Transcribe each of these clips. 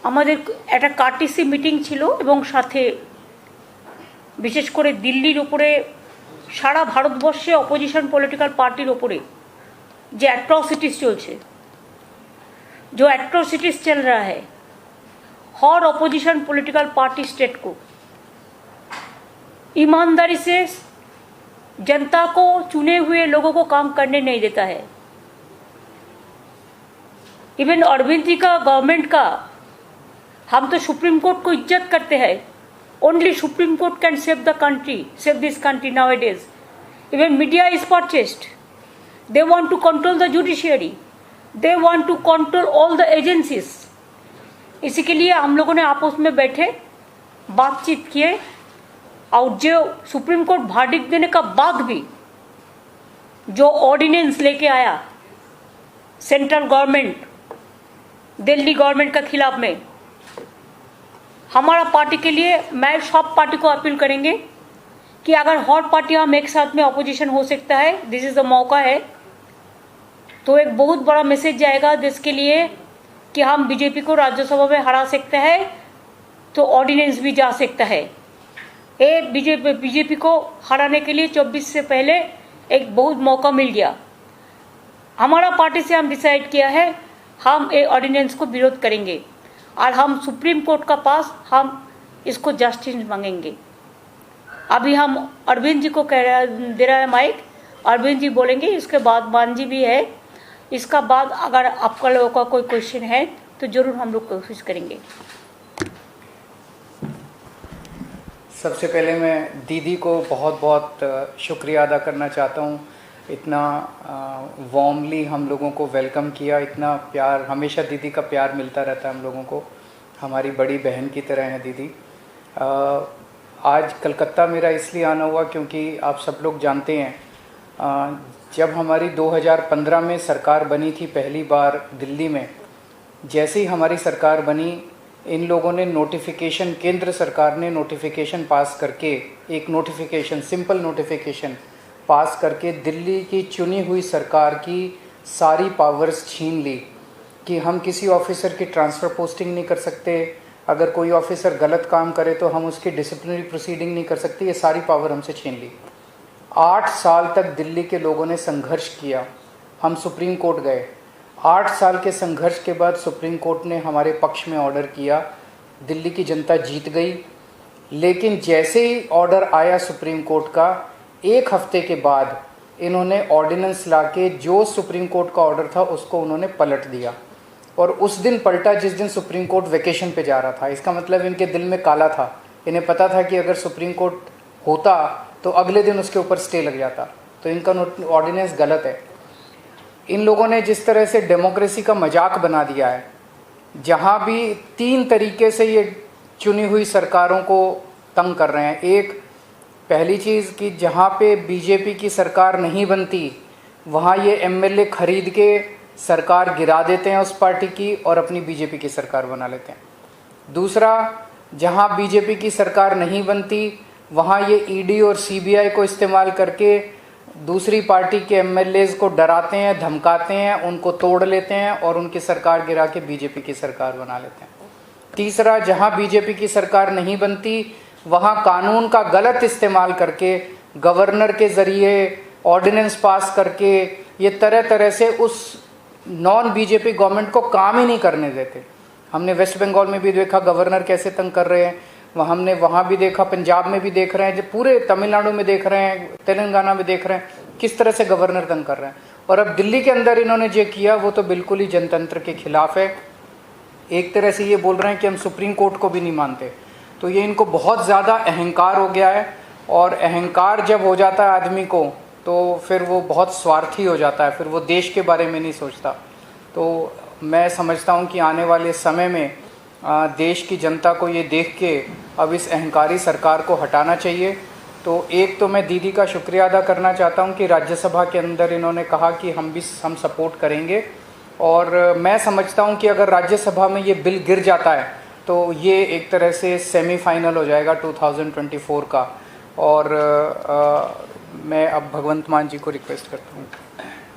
আমাদের একটা কার্টিসি মিটিং ছিল এবং সাথে বিশেষ করে দিল্লির উপরে সারা ভারতবর্ষে অপোজিশন পলিটিক্যাল পার্টির ওপরে जो एट्रोसिटीज चलছে जो एट्रोसिटीज चल रहा है हर ऑपोजिशन पॉलिटिकल पार्टी स्टेट को ईमानदारी से जनता को चुने हुए लोगों को काम करने नहीं देता है। इवन अरविंद जी का गवर्नमेंट का हम तो सुप्रीम कोर्ट को इज्जत करते हैं। Only supreme court can save the country, save this country now it is. Even media is purchased. They want to control the judiciary. They want to control all the agencies. इसी के लिए हम लोगों ने आपस में बैठे बातचीत किए और जो सुप्रीम कोर्ट वर्डिक्ट देने का बाद भी जो ऑर्डिनेंस लेके आया सेंट्रल गवर्नमेंट दिल्ली गवर्नमेंट का खिलाफ में, हमारा पार्टी के लिए मैं सब पार्टी को अपील करेंगे कि अगर हर पार्टी हम एक साथ में अपोजिशन हो सकता है, दिस इज द मौका है, तो एक बहुत बड़ा मैसेज जाएगा देश के लिए कि हम बीजेपी को राज्यसभा में हरा सकते हैं, तो ऑर्डिनेंस भी जा सकता है। ये बीजेपी को हराने के लिए 24 से पहले एक बहुत मौका मिल गया। हमारा पार्टी से हम डिसाइड किया है हम ये ऑर्डिनेंस को विरोध करेंगे और हम सुप्रीम कोर्ट का पास हम इसको जस्टिस मांगेंगे। अभी हम अरविंद जी को दे रहा है माइक, अरविंद जी बोलेंगे, इसके बाद मान जी भी है। इसका बाद अगर आपका लोगों का कोई क्वेश्चन है तो जरूर हम लोग कोशिश करेंगे। सबसे पहले मैं दीदी को बहुत बहुत शुक्रिया अदा करना चाहता हूँ। इतना वार्मली हम लोगों को वेलकम किया, इतना प्यार, हमेशा दीदी का प्यार मिलता रहता है हम लोगों को, हमारी बड़ी बहन की तरह है दीदी। आज कलकत्ता मेरा इसलिए आना हुआ क्योंकि आप सब लोग जानते हैं जब हमारी 2015 में सरकार बनी थी पहली बार दिल्ली में, जैसे ही हमारी सरकार बनी इन लोगों ने नोटिफिकेशन, केंद्र सरकार ने नोटिफिकेशन पास करके, एक नोटिफिकेशन, सिंपल नोटिफिकेशन पास करके दिल्ली की चुनी हुई सरकार की सारी पावर्स छीन ली कि हम किसी ऑफिसर की ट्रांसफ़र पोस्टिंग नहीं कर सकते, अगर कोई ऑफिसर गलत काम करे तो हम उसकी डिसिप्लिनरी प्रोसीडिंग नहीं कर सकते, ये सारी पावर हमसे छीन ली। 8 साल तक दिल्ली के लोगों ने संघर्ष किया, हम सुप्रीम कोर्ट गए। 8 साल के संघर्ष के बाद सुप्रीम कोर्ट ने हमारे पक्ष में ऑर्डर किया, दिल्ली की जनता जीत गई। लेकिन जैसे ही ऑर्डर आया सुप्रीम कोर्ट का, 1 हफ्ते के बाद इन्होंने ऑर्डिनेंस लाके जो सुप्रीम कोर्ट का ऑर्डर था उसको उन्होंने पलट दिया, और उस दिन पलटा जिस दिन सुप्रीम कोर्ट वेकेशन पे जा रहा था। इसका मतलब इनके दिल में काला था, इन्हें पता था कि अगर सुप्रीम कोर्ट होता तो अगले दिन उसके ऊपर स्टे लग जाता, तो इनका ऑर्डिनेंस गलत है। इन लोगों ने जिस तरह से डेमोक्रेसी का मजाक बना दिया है, जहाँ भी 3 तरीके से ये चुनी हुई सरकारों को तंग कर रहे हैं। एक, पहली चीज़ कि जहाँ पे बीजेपी की सरकार नहीं बनती वहाँ ये एमएलए खरीद के सरकार गिरा देते हैं उस पार्टी की और अपनी बीजेपी की सरकार बना लेते हैं। दूसरा, जहाँ बीजेपी की सरकार नहीं बनती वहाँ ये ईडी और सीबीआई को इस्तेमाल करके दूसरी पार्टी के एमएलएज को डराते हैं, धमकाते हैं, उनको तोड़ लेते हैं और उनकी सरकार गिरा के बीजेपी की सरकार बना लेते हैं। तीसरा, जहाँ बीजेपी की सरकार नहीं बनती वहाँ कानून का गलत इस्तेमाल करके, गवर्नर के ज़रिए ऑर्डिनेंस पास करके ये तरह तरह से उस नॉन बीजेपी गवर्नमेंट को काम ही नहीं करने देते। हमने वेस्ट बंगाल में भी देखा गवर्नर कैसे तंग कर रहे हैं, हमने वहाँ भी देखा, पंजाब में भी देख रहे हैं, जो पूरे तमिलनाडु में देख रहे हैं, तेलंगाना में देख रहे हैं किस तरह से गवर्नर तंग कर रहे हैं। और अब दिल्ली के अंदर इन्होंने जो किया वो तो बिल्कुल ही जनतंत्र के खिलाफ है। एक तरह से ये बोल रहे हैं कि हम सुप्रीम कोर्ट को भी नहीं मानते, तो ये इनको बहुत ज़्यादा अहंकार हो गया है, और अहंकार जब हो जाता है आदमी को तो फिर वो बहुत स्वार्थी हो जाता है, फिर वो देश के बारे में नहीं सोचता। तो मैं समझता हूँ कि आने वाले समय में देश की जनता को ये देख के अब इस अहंकारी सरकार को हटाना चाहिए। तो एक तो मैं दीदी का शुक्रिया अदा करना चाहता हूँ कि राज्यसभा के अंदर इन्होंने कहा कि हम सपोर्ट करेंगे, और मैं समझता हूँ कि अगर राज्यसभा में ये बिल गिर जाता है तो ये एक तरह से सेमीफाइनल हो जाएगा 2024 का। और मैं अब भगवंत मान जी को रिक्वेस्ट करता हूँ।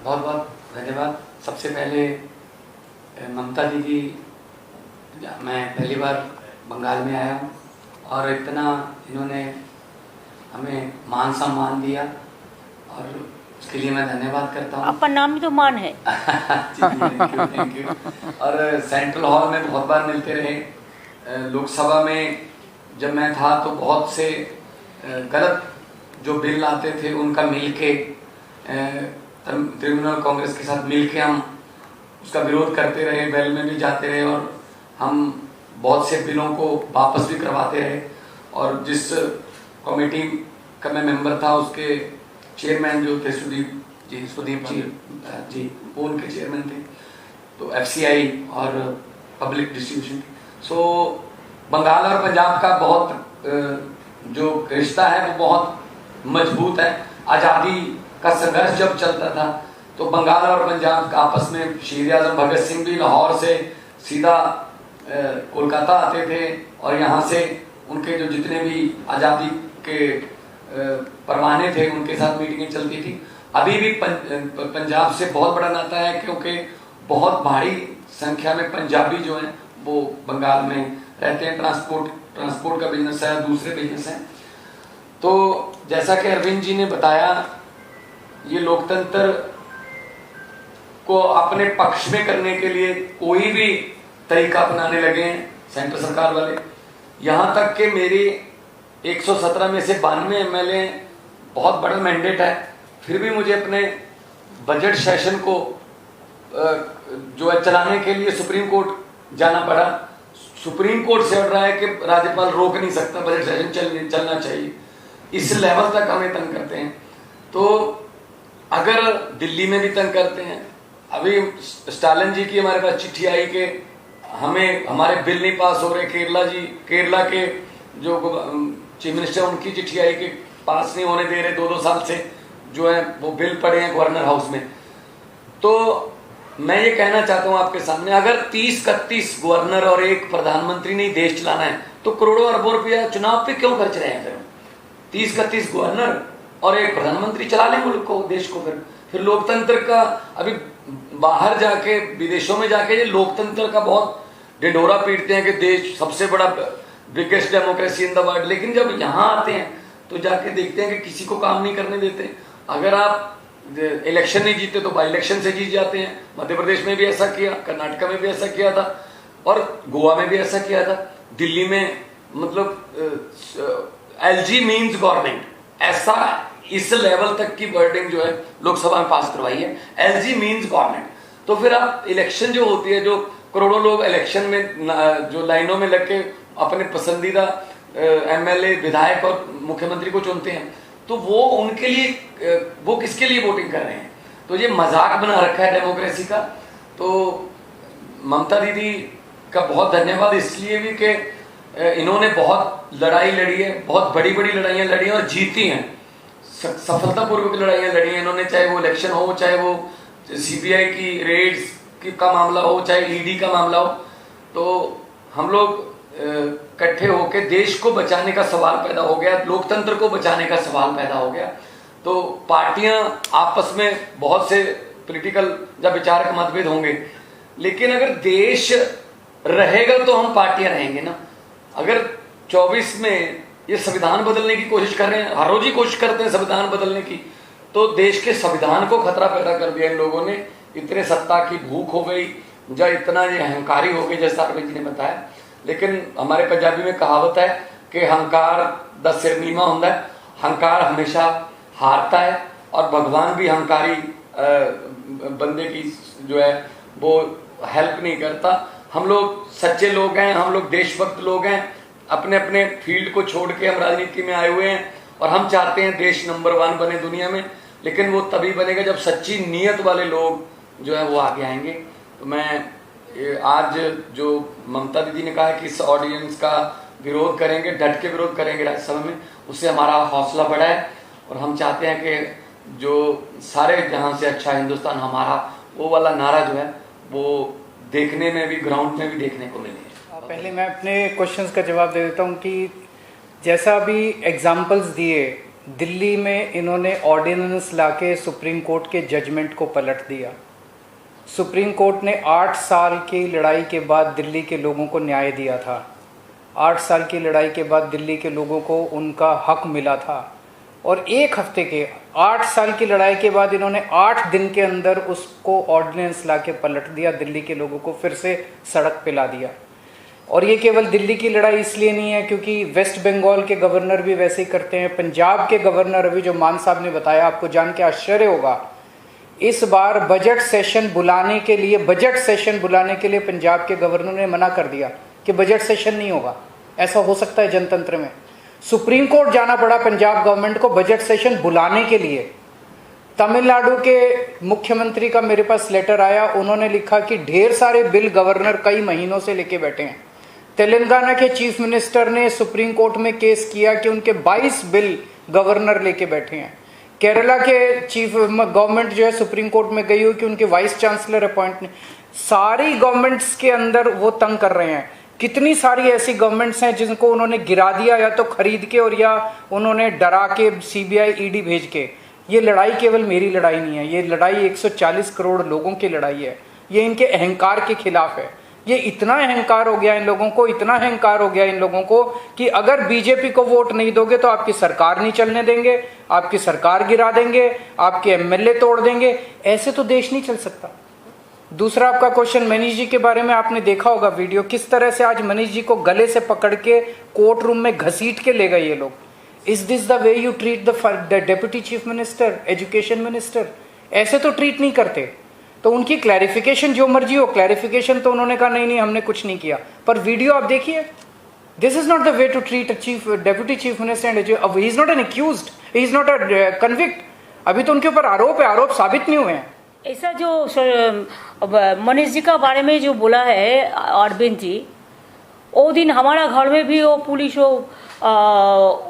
बहुत बहुत धन्यवाद। सबसे पहले ममता दीदी मैं पहली बार बंगाल में आया हूँ और इतना इन्होंने हमें मान सम्मान दिया और उसके लिए मैं धन्यवाद करता हूँ। आपका नाम भी तो मान है। Thank you. और सेंट्रल हॉल में बहुत बार मिलते रहे। लोकसभा में जब मैं था तो बहुत से गलत जो बिल आते थे उनका मिलके तृणमूल कांग्रेस के साथ मिलके हम उसका विरोध करते रहे, वेल में भी जाते रहे और हम बहुत से बिलों को वापस भी करवाते रहे। और जिस कमेटी का मैं मेंबर था उसके चेयरमैन जो थे सुदीप जी वो उनके चेयरमैन थे, तो FCI और पब्लिक डिस्ट्रीब्यूशन। सो बंगाल और पंजाब का बहुत जो रिश्ता है वो बहुत मजबूत है। आज़ादी का संघर्ष जब चलता था तो बंगाल और पंजाब का आपस में शहीद आजम भगत सिंह भी लाहौर से सीधा कोलकाता आते थे और यहाँ से उनके जो जितने भी आज़ादी के परवाने थे उनके साथ मीटिंगें चलती थी। अभी भी पंजाब से बहुत बड़ा नाता है क्योंकि बहुत भारी संख्या में पंजाबी जो हैं वो बंगाल में रहते हैं। ट्रांसपोर्ट का बिजनेस है, दूसरे बिजनेस हैं। तो जैसा कि अरविंद जी ने बताया, ये लोकतंत्र को अपने पक्ष में करने के लिए कोई भी तरीका अपनाने लगे हैं सेंटर सरकार वाले। यहाँ तक कि मेरी 117 में से 92 MLA, बहुत बड़ा मैंडेट है, फिर भी मुझे अपने बजट सेशन को जो है चलाने के लिए सुप्रीम कोर्ट जाना पड़ा। सुप्रीम कोर्ट से ऑर्डर रहा है कि राज्यपाल रोक नहीं सकता, बजट सेशन चलना चाहिए। इस लेवल तक हमें तंग करते हैं। तो अगर दिल्ली में भी तंग करते हैं, अभी स्टालिन जी की हमारे पास चिट्ठी आई कि हमें हमारे बिल नहीं पास हो रहे। केरला के जो चीफ मिनिस्टर उनकी चिट्ठी आई कि पास नहीं होने दे रहे, 2-2 साल से जो है वो बिल पड़े हैं गवर्नर हाउस में। तो मैं ये कहना चाहता हूँ आपके सामने, अगर 30-31 गवर्नर और एक प्रधानमंत्री ने देश चलाना है तो करोड़ों अरबों रुपया चुनाव पे क्यों खर्च रहे हैं? 30-31 गवर्नर और एक प्रधानमंत्री चला लें मुल्क को, देश को। फिर लोकतंत्र का अभी बाहर जाके विदेशों में जाके ये लोकतंत्र का बहुत ढिंढोरा पीटते हैं कि देश सबसे बड़ा biggest democracy in the world, लेकिन जब यहाँ आते हैं तो जाके देखते हैं कि किसी को काम नहीं करने देते। अगर आप इलेक्शन नहीं जीते तो बाई इलेक्शन से जीत जाते हैं। मध्य प्रदेश में भी ऐसा किया, कर्नाटक में भी ऐसा किया था और गोवा में भी ऐसा किया था। दिल्ली में मतलब LG मीन्स गवर्नमेंट, ऐसा इस लेवल तक की वर्डिंग जो है लोकसभा में पास करवाई है, LG मीन्स गवर्नमेंट। तो फिर आप इलेक्शन जो होती है, जो करोड़ों लोग इलेक्शन में जो लाइनों में लग के अपने पसंदीदा MLA, विधायक और मुख्यमंत्री को चुनते हैं, तो वो उनके लिए, वो किसके लिए वोटिंग कर रहे हैं? तो ये मजाक बना रखा है डेमोक्रेसी का। तो ममता दीदी का बहुत धन्यवाद इसलिए भी कि इन्होंने बहुत लड़ाई लड़ी है, बहुत बड़ी बड़ी लड़ाइयाँ लड़ी हैं और जीती हैं, सफलतापूर्वक लड़ाइयाँ लड़ी हैं इन्होंने। चाहे वो इलेक्शन हो, चाहे वो CBI की रेड्स का मामला हो, चाहे ED का मामला हो। तो हम लोग इकट्ठे होकर देश को बचाने का सवाल पैदा हो गया, लोकतंत्र को बचाने का सवाल पैदा हो गया। तो पार्टियां आपस में बहुत से पॉलिटिकल जब विचारक मतभेद होंगे, लेकिन अगर देश रहेगा तो हम पार्टियां रहेंगे ना। अगर 24 में ये संविधान बदलने की कोशिश कर रहे हैं, हर रोज ही कोशिश करते हैं संविधान बदलने की, तो देश के संविधान को खतरा पैदा कर दिया इन लोगों ने। इतने सत्ता की भूख हो गई या इतना ये अहंकारी हो गई, जैसा अरविंद जी ने बताया। लेकिन हमारे पंजाबी में कहावत है कि हंकार दा सिर नीवा होता है, हंकार हमेशा हारता है और भगवान भी हंकारी बंदे की जो है वो हेल्प नहीं करता। हम लोग सच्चे लोग हैं, हम लोग देशभक्त लोग हैं, अपने अपने फील्ड को छोड़ के हम राजनीति में आए हुए हैं और हम चाहते हैं देश नंबर 1 बने दुनिया में। लेकिन वो तभी बनेगा जब सच्ची नीयत वाले लोग जो है वो आगे आएंगे। तो मैं आज जो ममता दीदी ने कहा कि इस ऑडियंस का विरोध करेंगे, डट के विरोध करेंगे राज्यसभा में, उससे हमारा हौसला बढ़ा है और हम चाहते हैं कि जो सारे जहां से अच्छा हिंदुस्तान हमारा, वो वाला नारा जो है वो देखने में भी, ग्राउंड में भी देखने को मिले। पहले मैं अपने क्वेश्चंस का जवाब दे देता हूं कि जैसा अभी एग्जांपल्स दिए, दिल्ली में इन्होंने ऑर्डिनेंस लाके सुप्रीम कोर्ट के जजमेंट को पलट दिया सुप्रीम कोर्ट ने 8 साल की लड़ाई के बाद दिल्ली के लोगों को न्याय दिया था। 8 साल की लड़ाई के बाद दिल्ली के लोगों को उनका हक मिला था, और 1 हफ्ते के 8 साल की लड़ाई के बाद इन्होंने 8 दिन के अंदर उसको ऑर्डिनेंस ला के पलट दिया, दिल्ली के लोगों को फिर से सड़क पे ला दिया। और ये केवल दिल्ली की लड़ाई इसलिए नहीं है क्योंकि वेस्ट बंगाल के गवर्नर भी वैसे ही करते हैं। पंजाब के गवर्नर अभी जो मान साहब ने बताया, आपको जान के आश्चर्य होगा, इस बार बजट सेशन बुलाने के लिए पंजाब के गवर्नर ने मना कर दिया कि बजट सेशन नहीं होगा। ऐसा हो सकता है जनतंत्र में? सुप्रीम कोर्ट जाना पड़ा पंजाब गवर्नमेंट को बजट सेशन बुलाने के लिए। तमिलनाडु के मुख्यमंत्री का मेरे पास लेटर आया, उन्होंने लिखा कि ढेर सारे बिल गवर्नर कई महीनों से लेके बैठे हैं। तेलंगाना के चीफ मिनिस्टर ने सुप्रीम कोर्ट में केस किया कि उनके 22 बिल गवर्नर लेके बैठे हैं। केरला के चीफ गवर्नमेंट जो है सुप्रीम कोर्ट में गई हुई कि उनके वाइस चांसलर अपॉइंट नहीं। सारी गवर्नमेंट्स के अंदर वो तंग कर रहे हैं। कितनी सारी ऐसी गवर्नमेंट्स हैं जिनको उन्होंने गिरा दिया, या तो खरीद के और या उन्होंने डरा के सीबीआई ईडी भेज के। ये लड़ाई केवल मेरी लड़ाई नहीं है, ये लड़ाई 140 करोड़ लोगों की लड़ाई है। ये इनके अहंकार के खिलाफ है। ये इतना अहंकार हो गया इन लोगों को, इतना अहंकार हो गया इन लोगों को कि अगर बीजेपी को वोट नहीं दोगे तो आपकी सरकार नहीं चलने देंगे, आपकी सरकार गिरा देंगे, आपके एमएलए तोड़ देंगे। ऐसे तो देश नहीं चल सकता। दूसरा आपका क्वेश्चन मनीष जी के बारे में, आपने देखा होगा वीडियो, किस तरह से आज मनीष जी को गले से पकड़ के कोर्ट रूम में घसीट के ले गए ये लोग। Is this the way you treat the deputy chief minister, education minister? ऐसे तो ट्रीट नहीं करते। तो उनकी क्लैरिफिकेशन जो मर्जी हो, क्लैरिफिकेशन तो उन्होंने कहा नहीं हमने कुछ नहीं किया, पर वीडियो आप देखिए। This is not the way to treat a deputy chief minister. He is not an accused, he is not a convict. अभी तो उनके ऊपर आरोप है, आरोप साबित नहीं हुए हैं। ऐसा जो मनीष जी का बारे में जो बोला है अरविंद जी, वो दिन हमारा घर में भी वो पुलिस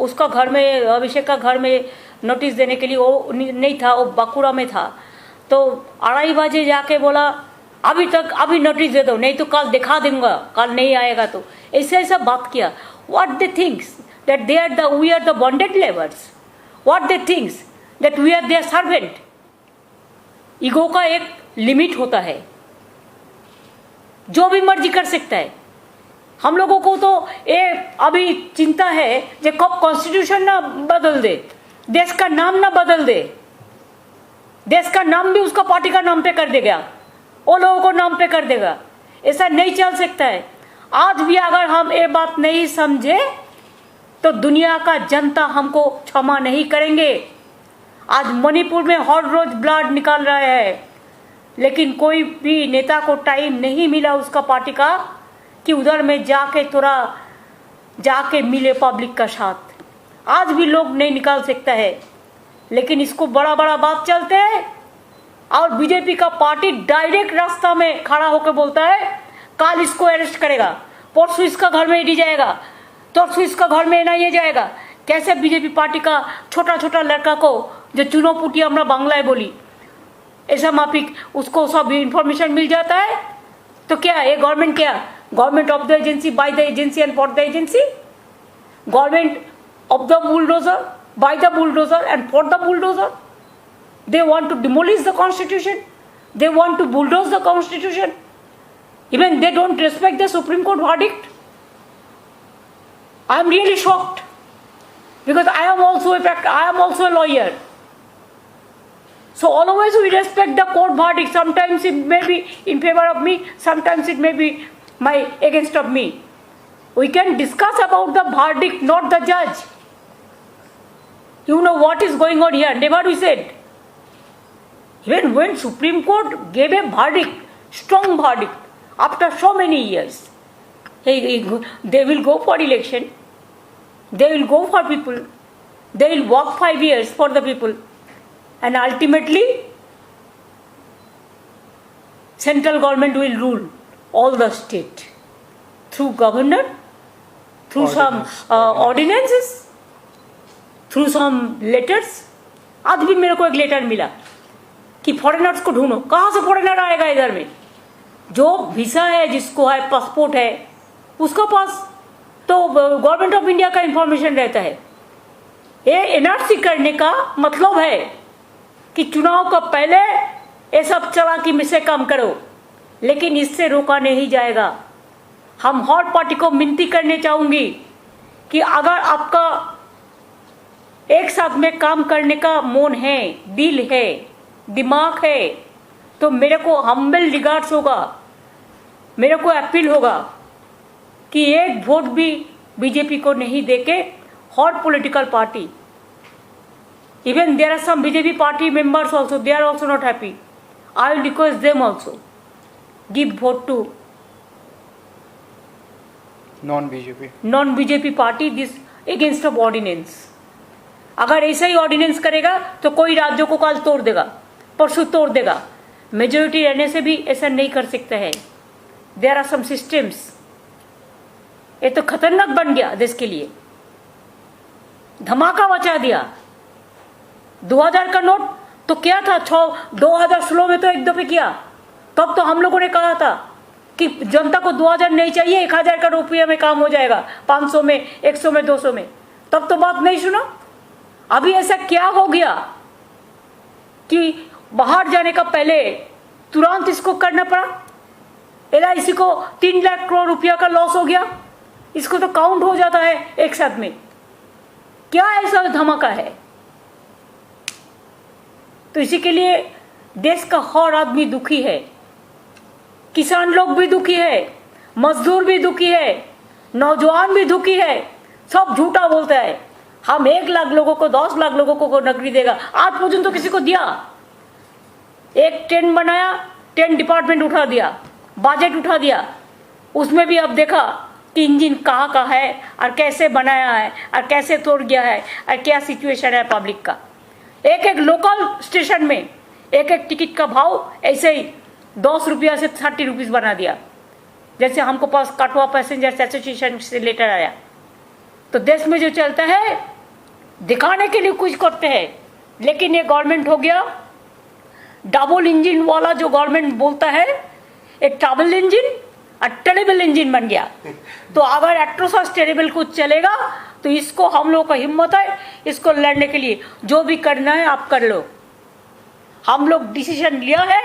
उसका घर में, अभिषेक का घर में नोटिस देने के लिए वो नहीं था, वो बांकुड़ा में था। तो 2:30 बजे जाके बोला अभी नोटिस दे दो, नहीं तो कल दिखा दूंगा, कल नहीं आएगा तो। ऐसा बात किया। What they thinks that we are the bonded labours? What they thinks that we are their servant? Ego का एक लिमिट होता है, जो भी मर्जी कर सकता है। हम लोगों को तो ये अभी चिंता है कि कब कॉन्स्टिट्यूशन ना बदल दे, देश का नाम ना बदल दे, देश का नाम भी उसका पार्टी का नाम पे कर देगा, वो लोगों को नाम पे कर देगा। ऐसा नहीं चल सकता है। आज भी अगर हम ये बात नहीं समझे तो दुनिया का जनता हमको क्षमा नहीं करेंगे। आज मणिपुर में हर रोज ब्लड निकाल रहा है, लेकिन कोई भी नेता को टाइम नहीं मिला उसका पार्टी का कि उधर में जाके मिले पब्लिक का साथ। आज भी लोग नहीं निकाल सकता है, लेकिन इसको बड़ा बात चलते हैं। और बीजेपी का पार्टी डायरेक्ट रास्ता में खड़ा होकर बोलता है कल इसको अरेस्ट करेगा, परसों इसका घर में ईडी जाएगा, परसों इसका घर में एनआईए जाएगा। कैसे बीजेपी पार्टी का छोटा लड़का को जो चुनौपुटी हमरा बांग्लाय बोली, ऐसा माफिक उसको सब इंफॉर्मेशन मिल जाता है। तो क्या ये गवर्नमेंट, क्या government of the agency, by the agency and for the agency? Government of the bulldozer, by the bulldozer and for the bulldozer? They want to demolish the constitution, they want to bulldoze the constitution. Even they don't respect the Supreme Court verdict. I am really shocked, because I am also a lawyer. So always we respect the court verdict. Sometimes it may be in favor of me, sometimes it may be against of me. We can discuss about the verdict, not the judge. You know what is going on here? Never we said. Even when Supreme Court gave a verdict, strong verdict, after so many years, they will go for election, they will go for people, they will work 5 years for the people, and ultimately central government will rule all the state through governor, through some ordinances, through some letters. आज भी मेरे को एक letter मिला कि foreigners को ढूंढो। कहाँ से फॉरेनर आएगा इधर में? जो वीसा है, जिसको है पासपोर्ट है, उसका पास तो गवर्नमेंट ऑफ इंडिया का इंफॉर्मेशन रहता है। ये एनआरसी करने का मतलब है कि चुनाव का पहले ये सब चालाकी में से काम करो, लेकिन इससे रोका नहीं जाएगा। हम हर पार्टी को विनती करने चाहूंगी कि अगर आपका एक साथ में काम करने का मन है, दिल है, दिमाग है, तो मेरे को हम्बल रिगार्ड्स होगा, मेरे को अपील होगा कि एक वोट भी बीजेपी को नहीं देके हर political party, even there are some BJP party members also, they are also not happy, I will request them also give vote to non BJP party this against of ordinance. अगर ऐसा ही ordinance करेगा तो कोई राज्यों को कल तोड़ देगा, परसों तोड़ देगा। मेजोरिटी रहने से भी ऐसा नहीं कर सकता है। There are some systems. ये तो खतरनाक बन गया देश के लिए, धमाका मचा दिया। 2000 का नोट तो क्या था, 2016 में तो एक दफे किया, तब तो हम लोगों ने कहा था कि जनता को 2000 नहीं चाहिए, 1000 का रुपया में काम हो जाएगा, 500 में, 100 में, 200 में। तब तो बात नहीं सुना। अभी ऐसा क्या हो गया कि बाहर जाने का पहले तुरंत इसको करना पड़ा। LIC को 3 लाख करोड़ रुपया का लॉस हो गया, इसको तो काउंट हो जाता है एक साथ में। क्या ऐसा धमाका है? तो इसी के लिए देश का हर आदमी दुखी है, किसान लोग भी दुखी है, मजदूर भी दुखी है, नौजवान भी दुखी है। सब झूठा बोलता है हम 1 लाख लोगों को, 10 लाख लोगों को नौकरी देगा। आज पर्यंत तो किसी को दिया? एक ट्रेन बनाया, 10 डिपार्टमेंट उठा दिया, बजट उठा दिया, उसमें भी अब देखा कि इंजन कहाँ का है और कैसे बनाया है और कैसे तोड़ गया है और क्या सिचुएशन है पब्लिक का। एक लोकल स्टेशन में एक टिकट का भाव ऐसे ही 10 रुपया से 30 रुपीज बना दिया। जैसे हमको पास कटवा पैसेंजर्स एसोसिएशन से लेटर आया। तो देश में जो चलता है दिखाने के लिए कुछ करते हैं, लेकिन ये गवर्नमेंट हो गया डबल इंजन वाला। जो गवर्नमेंट बोलता है एक ट्रैवल इंजन और टेरेबल इंजन बन गया। तो अगर एट्रोसस टेरेबल कुछ चलेगा तो इसको हम लोग का हिम्मत है इसको लड़ने के लिए। जो भी करना है आप कर लो। हम लोग डिसीजन लिया है,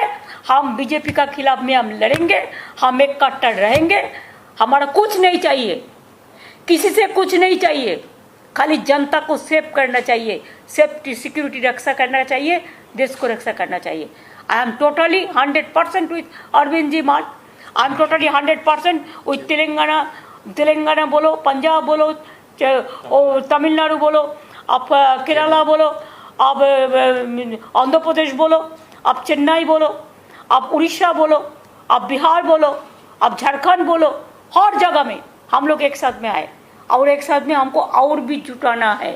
हम बीजेपी का खिलाफ में हम लड़ेंगे, हम एक कट्टर रहेंगे। हमारा कुछ नहीं चाहिए, किसी से कुछ नहीं चाहिए, खाली जनता को सेव करना चाहिए, सेफ्टी सिक्योरिटी रक्षा करना चाहिए, देश को रक्षा करना चाहिए। I am totally 100% with Arvind ji Mann. I am totally 100% with Telangana बोलो, पंजाब बोलो, तमिलनाडु बोलो, आप केरला बोलो, आप आंध्र प्रदेश बोलो, आप चेन्नई बोलो, आप उड़ीसा बोलो, आप बिहार बोलो, आप झारखंड बोलो, हर जगह में हम लोग एक साथ में आए और एक साथ में हमको और भी जुटाना है।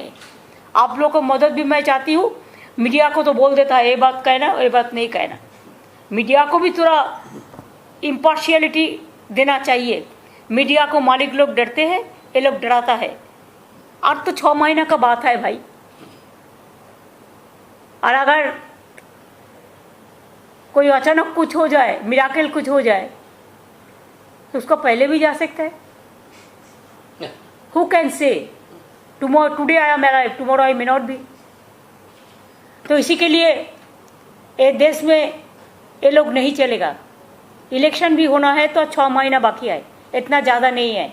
आप लोग को मदद भी मैं चाहती हूँ। मीडिया को तो बोल देता है ये बात कहना, ये बात नहीं कहना। मीडिया को भी थोड़ा इम्पार्शियलिटी देना चाहिए। मीडिया को मालिक लोग डरते हैं, ये लोग डराता है। आज तो 6 महीना का बात है भाई, और अगर कोई अचानक कुछ हो जाए, मिराकल कुछ हो जाए, तो उसको पहले भी जा सकता है। Who can say? Today I am alive, tomorrow I may not be. तो इसी के लिए ये देश में ये लोग नहीं चलेगा। इलेक्शन भी होना है तो 6 महीना बाकी है, इतना ज़्यादा नहीं है।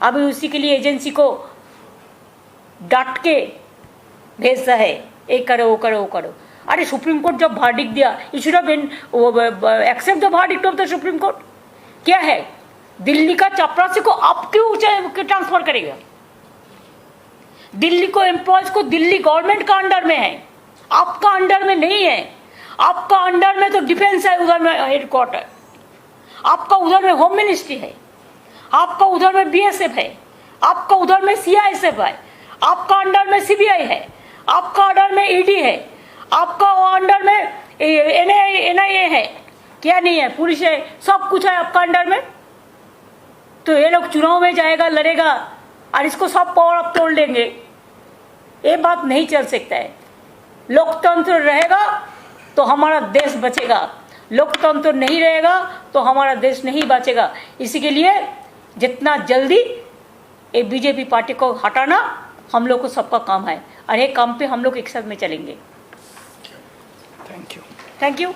अभी उसी के लिए एजेंसी को डांट के भेजता है, ये करो वो करो वो करो। अरे सुप्रीम कोर्ट जब वर्डिक्ट दिया, you should have accept the verdict of the Supreme Court. क्या है, दिल्ली का चपरासी को आप क्यों ट्रांसफर करेगा? दिल्ली को एम्प्लॉयज को दिल्ली गवर्नमेंट का अंडर में है, आपका अंडर में नहीं है। आपका अंडर में तो डिफेंस है, उधर में हेडक्वार्टर, आपका उधर में होम मिनिस्ट्री है, आपका उधर में BSF है, आपका उधर में CISF है, आपका अंडर में CBI है, आपका अंडर में ED है, आपका अंडर में NIA है, क्या नहीं है, पुलिस है, सब कुछ है आपका अंडर में। तो ये लोग चुनाव में जाएगा, लड़ेगा और इसको सब पावर अप तोड़ लेंगे। ये बात नहीं चल सकता है। लोकतंत्र रहेगा तो हमारा देश बचेगा, लोकतंत्र नहीं रहेगा तो हमारा देश नहीं बचेगा। इसी के लिए जितना जल्दी ये बीजेपी पार्टी को हटाना हम लोग को सबका काम है, और ये काम पे हम लोग एक साथ में चलेंगे। Thank you. Thank you.